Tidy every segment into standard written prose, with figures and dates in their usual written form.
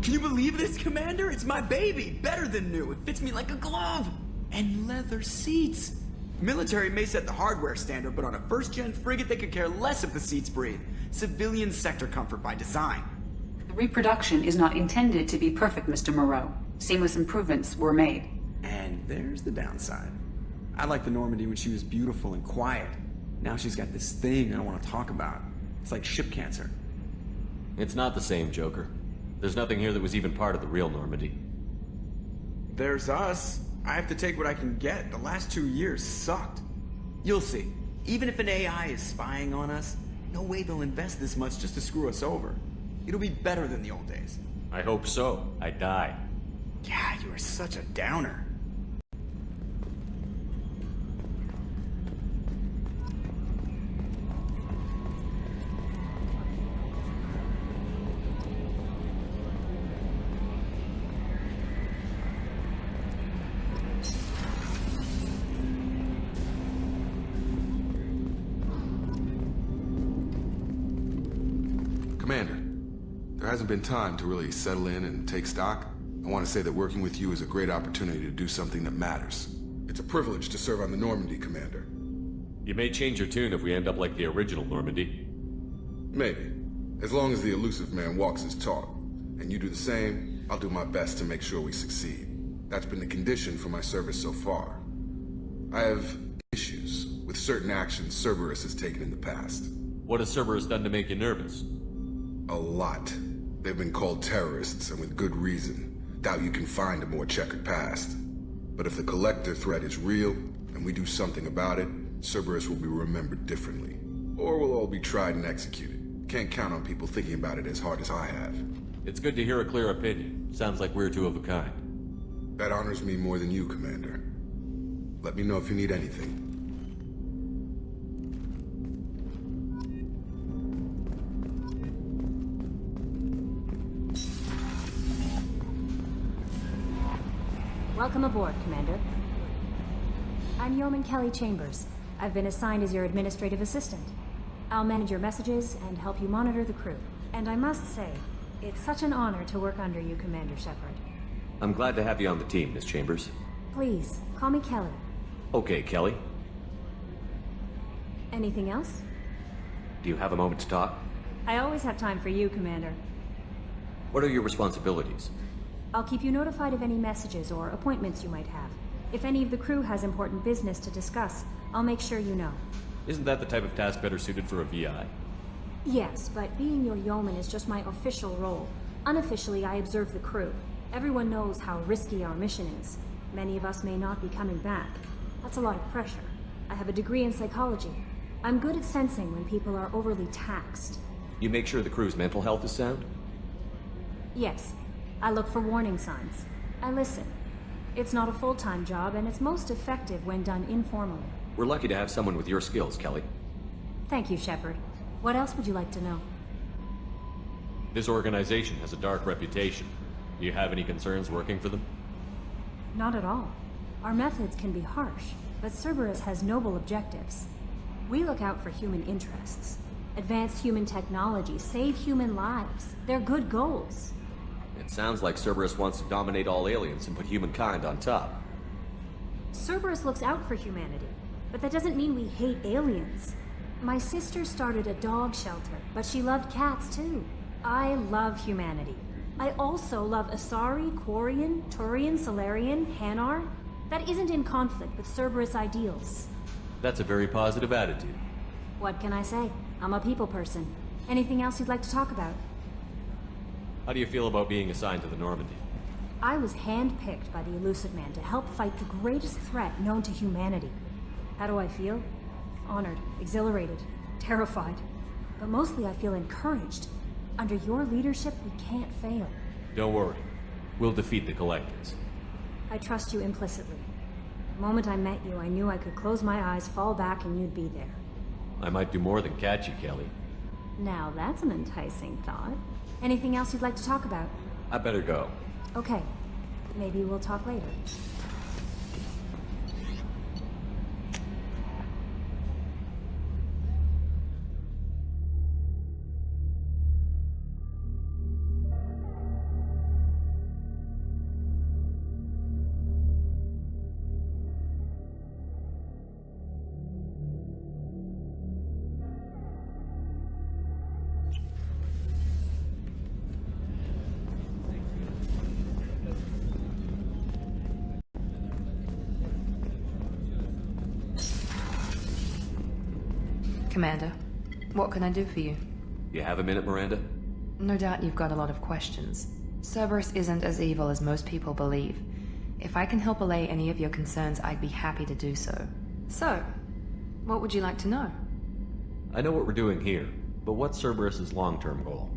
Can you believe this, Commander? It's my baby! Better than new. It fits me like a glove! And leather seats! Military may set the hardware standard, but on a first-gen frigate they could care less if the seats breathe. Civilian sector comfort by design. The reproduction is not intended to be perfect, Mr. Moreau. Seamless improvements were made. And there's the downside. I liked the Normandy when she was beautiful and quiet. Now she's got this thing I don't want to talk about. It's like ship cancer. It's not the same, Joker. There's nothing here that was even part of the real Normandy. There's us. I have to take what I can get. The last 2 years sucked. You'll see. Even if an AI is spying on us, no way they'll invest this much just to screw us over. It'll be better than the old days. I hope so. I died. Yeah, you are such a downer. Commander, there hasn't been time to really settle in and take stock. I want to say that working with you is a great opportunity to do something that matters. It's a privilege to serve on the Normandy, Commander. You may change your tune if we end up like the original Normandy. Maybe. As long as the elusive man walks his talk, and you do the same, I'll do my best to make sure we succeed. That's been the condition for my service so far. I have issues with certain actions Cerberus has taken in the past. What has Cerberus done to make you nervous? A lot. They've been called terrorists, and with good reason. Doubt you can find a more checkered past. But if the Collector threat is real, and we do something about it, Cerberus will be remembered differently. Or we'll all be tried and executed. Can't count on people thinking about it as hard as I have. It's good to hear a clear opinion. Sounds like we're two of a kind. That honors me more than you, Commander. Let me know if you need anything. Welcome aboard, Commander. I'm Yeoman Kelly Chambers. I've been assigned as your administrative assistant. I'll manage your messages and help you monitor the crew. And I must say, it's such an honor to work under you, Commander Shepard. I'm glad to have you on the team, Miss Chambers. Please, call me Kelly. Okay, Kelly. Anything else? Do you have a moment to talk? I always have time for you, Commander. What are your responsibilities? I'll keep you notified of any messages or appointments you might have. If any of the crew has important business to discuss, I'll make sure you know. Isn't that the type of task better suited for a VI? Yes, but being your yeoman is just my official role. Unofficially, I observe the crew. Everyone knows how risky our mission is. Many of us may not be coming back. That's a lot of pressure. I have a degree in psychology. I'm good at sensing when people are overly taxed. You make sure the crew's mental health is sound? Yes. I look for warning signs. I listen. It's not a full-time job, and it's most effective when done informally. We're lucky to have someone with your skills, Kelly. Thank you, Shepard. What else would you like to know? This organization has a dark reputation. Do you have any concerns working for them? Not at all. Our methods can be harsh, but Cerberus has noble objectives. We look out for human interests. Advance human technology, save human lives. They're good goals. It sounds like Cerberus wants to dominate all aliens and put humankind on top. Cerberus looks out for humanity, but that doesn't mean we hate aliens. My sister started a dog shelter, but she loved cats too. I love humanity. I also love Asari, Quarian, Turian, Solarian, Hanar. That isn't in conflict with Cerberus ideals. That's a very positive attitude. What can I say? I'm a people person. Anything else you'd like to talk about? How do you feel about being assigned to the Normandy? I was handpicked by the Elusive Man to help fight the greatest threat known to humanity. How do I feel? Honored, exhilarated, terrified. But mostly I feel encouraged. Under your leadership, we can't fail. Don't worry. We'll defeat the Collectors. I trust you implicitly. The moment I met you, I knew I could close my eyes, fall back, and you'd be there. I might do more than catch you, Kelly. Now that's an enticing thought. Anything else you'd like to talk about? I better go. Okay. Maybe we'll talk later. Commander, what can I do for you? You have a minute, Miranda? No doubt you've got a lot of questions. Cerberus isn't as evil as most people believe. If I can help allay any of your concerns, I'd be happy to do so. So, what would you like to know? I know what we're doing here, but what's Cerberus's long-term goal?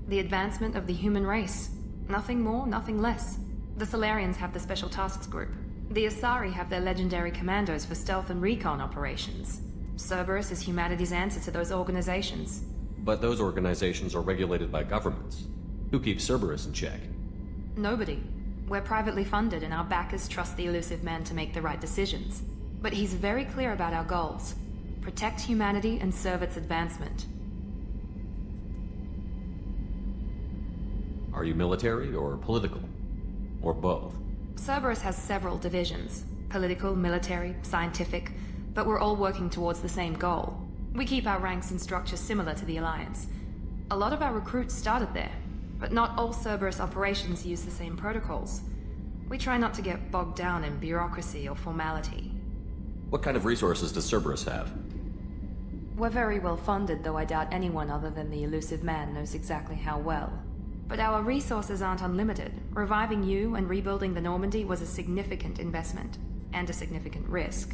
The advancement of the human race. Nothing more, nothing less. The Solarians have the Special Tasks Group. The Asari have their legendary commandos for stealth and recon operations. Cerberus is humanity's answer to those organizations. But those organizations are regulated by governments. Who keeps Cerberus in check? Nobody. We're privately funded and our backers trust the elusive man to make the right decisions. But he's very clear about our goals. Protect humanity and serve its advancement. Are you military or political? Or both? Cerberus has several divisions. Political, military, scientific, but we're all working towards the same goal. We keep our ranks and structure similar to the Alliance. A lot of our recruits started there, but not all Cerberus operations use the same protocols. We try not to get bogged down in bureaucracy or formality. What kind of resources does Cerberus have? We're very well funded, though I doubt anyone other than the elusive man knows exactly how well. But our resources aren't unlimited. Reviving you and rebuilding the Normandy was a significant investment, and a significant risk.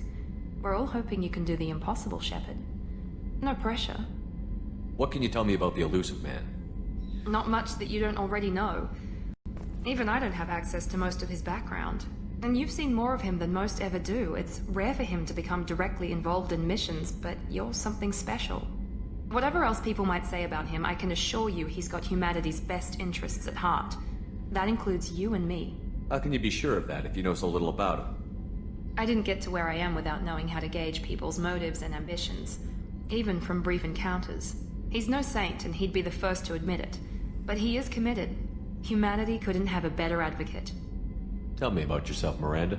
We're all hoping you can do the impossible, Shepard. No pressure. What can you tell me about the elusive man? Not much that you don't already know. Even I don't have access to most of his background. And you've seen more of him than most ever do. It's rare for him to become directly involved in missions, but you're something special. Whatever else people might say about him, I can assure you he's got humanity's best interests at heart. That includes you and me. How can you be sure of that if you know so little about him? I didn't get to where I am without knowing how to gauge people's motives and ambitions, even from brief encounters. He's no saint, and he'd be the first to admit it. But he is committed. Humanity couldn't have a better advocate. Tell me about yourself, Miranda.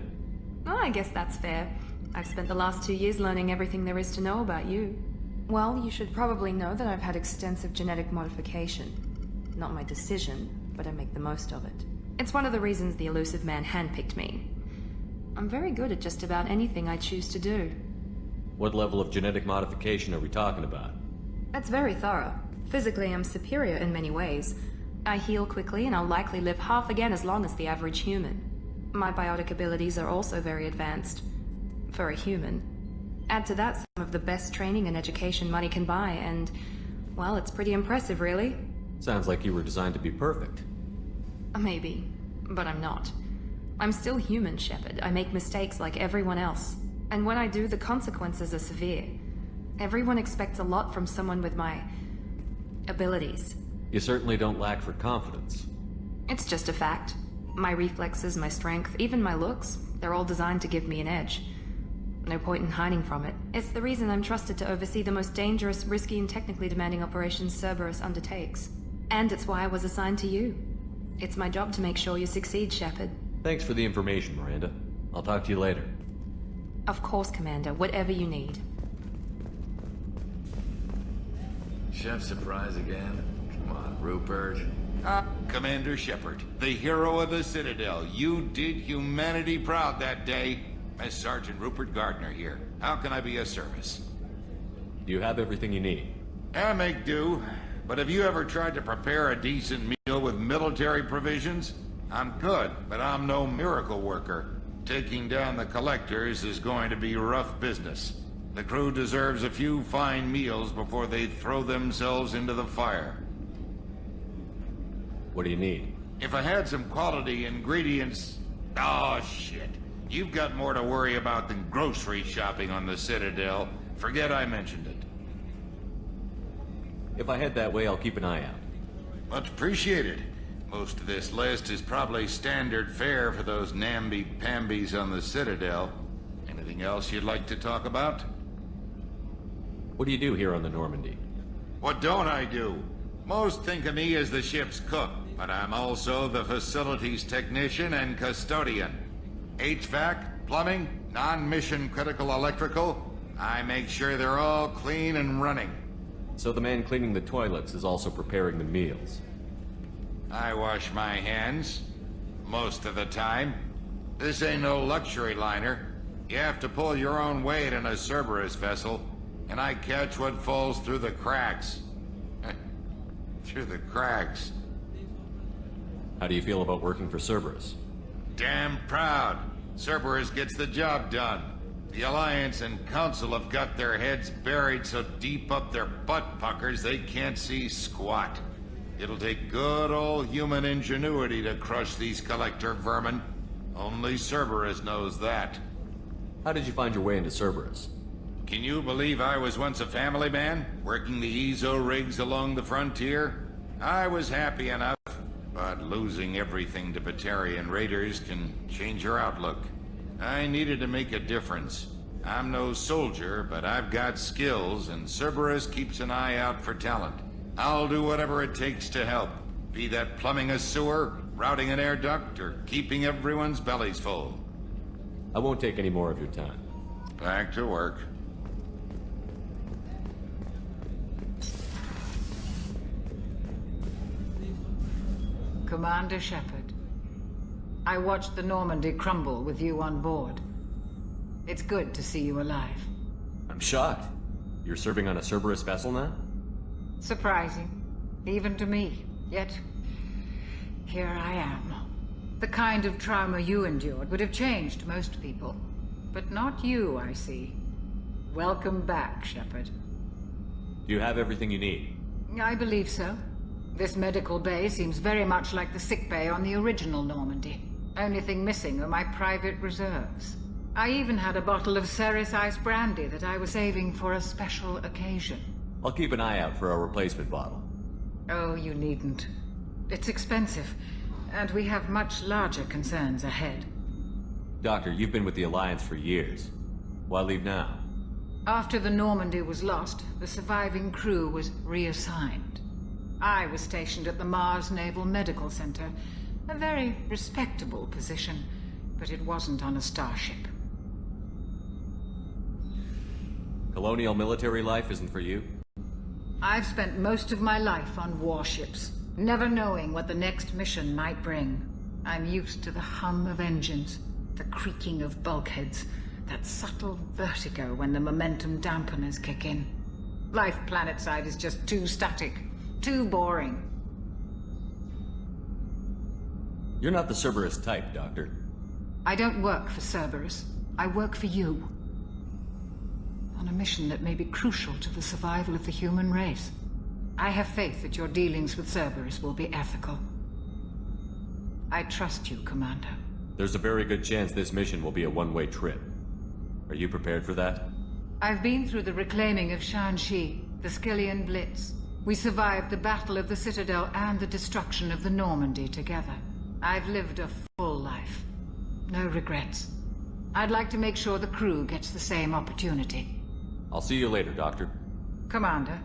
Oh, I guess that's fair. I've spent the last 2 years learning everything there is to know about you. Well, you should probably know that I've had extensive genetic modification. Not my decision, but I make the most of it. It's one of the reasons the elusive man handpicked me. I'm very good at just about anything I choose to do. What level of genetic modification are we talking about? That's very thorough. Physically, I'm superior in many ways. I heal quickly, and I'll likely live half again as long as the average human. My biotic abilities are also very advanced. For a human. Add to that some of the best training and education money can buy, and, well, it's pretty impressive, really. Sounds like you were designed to be perfect. Maybe, but I'm not. I'm still human, Shepard. I make mistakes like everyone else. And when I do, the consequences are severe. Everyone expects a lot from someone with my abilities. You certainly don't lack for confidence. It's just a fact. My reflexes, my strength, even my looks, they're all designed to give me an edge. No point in hiding from it. It's the reason I'm trusted to oversee the most dangerous, risky, and technically demanding operations Cerberus undertakes. And it's why I was assigned to you. It's my job to make sure you succeed, Shepard. Thanks for the information, Miranda. I'll talk to you later. Of course, Commander. Whatever you need. Chef surprise again? Come on, Rupert. Commander Shepard, the hero of the Citadel. You did humanity proud that day. As Sergeant Rupert Gardner here. How can I be of service? Do you have everything you need? I make do. But have you ever tried to prepare a decent meal with military provisions? I'm good, but I'm no miracle worker. Taking down the collectors is going to be rough business. The crew deserves a few fine meals before they throw themselves into the fire. What do you need? If I had some quality ingredients... Oh, shit. You've got more to worry about than grocery shopping on the Citadel. Forget I mentioned it. If I head that way, I'll keep an eye out. Much appreciated. Most of this list is probably standard fare for those namby-pambies on the Citadel. Anything else you'd like to talk about? What do you do here on the Normandy? What don't I do? Most think of me as the ship's cook, but I'm also the facilities technician and custodian. HVAC, plumbing, non-mission critical electrical. I make sure they're all clean and running. So the man cleaning the toilets is also preparing the meals. I wash my hands. Most of the time. This ain't no luxury liner. You have to pull your own weight in a Cerberus vessel. and I catch what falls through the cracks. Through the cracks. How do you feel about working for Cerberus? Damn proud. Cerberus gets the job done. The Alliance and Council have got their heads buried so deep up their butt puckers they can't see squat. It'll take good old human ingenuity to crush these collector vermin. Only Cerberus knows that. How did you find your way into Cerberus? Can you believe I was once a family man, working the EZO rigs along the frontier? I was happy enough, but losing everything to Batarian raiders can change your outlook. I needed to make a difference. I'm no soldier, but I've got skills, and Cerberus keeps an eye out for talent. I'll do whatever it takes to help, be that plumbing a sewer, routing an air duct, or keeping everyone's bellies full. I won't take any more of your time. Back to work. Commander Shepard, I watched the Normandy crumble with you on board. It's good to see you alive. I'm shocked. You're serving on a Cerberus vessel now? Surprising, even to me. Yet, here I am. The kind of trauma you endured would have changed most people. But not you, I see. Welcome back, Shepard. Do you have everything you need? I believe so. This medical bay seems very much like the sick bay on the original Normandy. Only thing missing are my private reserves. I even had a bottle of Ceres Ice brandy that I was saving for a special occasion. I'll keep an eye out for a replacement bottle. Oh, you needn't. It's expensive, and we have much larger concerns ahead. Doctor, you've been with the Alliance for years. Why leave now? After the Normandy was lost, the surviving crew was reassigned. I was stationed at the Mars Naval Medical Center, a very respectable position, but it wasn't on a starship. Colonial military life isn't for you? I've spent most of my life on warships, never knowing what the next mission might bring. I'm used to the hum of engines, the creaking of bulkheads, that subtle vertigo when the momentum dampeners kick in. Life planetside is just too static, too boring. You're not the Cerberus type, Doctor. I don't work for Cerberus. I work for you. On a mission that may be crucial to the survival of the human race. I have faith that your dealings with Cerberus will be ethical. I trust you, Commander. There's a very good chance this mission will be a one-way trip. Are you prepared for that? I've been through the reclaiming of Shanxi, the Skillian Blitz. We survived the Battle of the Citadel and the destruction of the Normandy together. I've lived a full life. No regrets. I'd like to make sure the crew gets the same opportunity. I'll see you later, Doctor. Commander,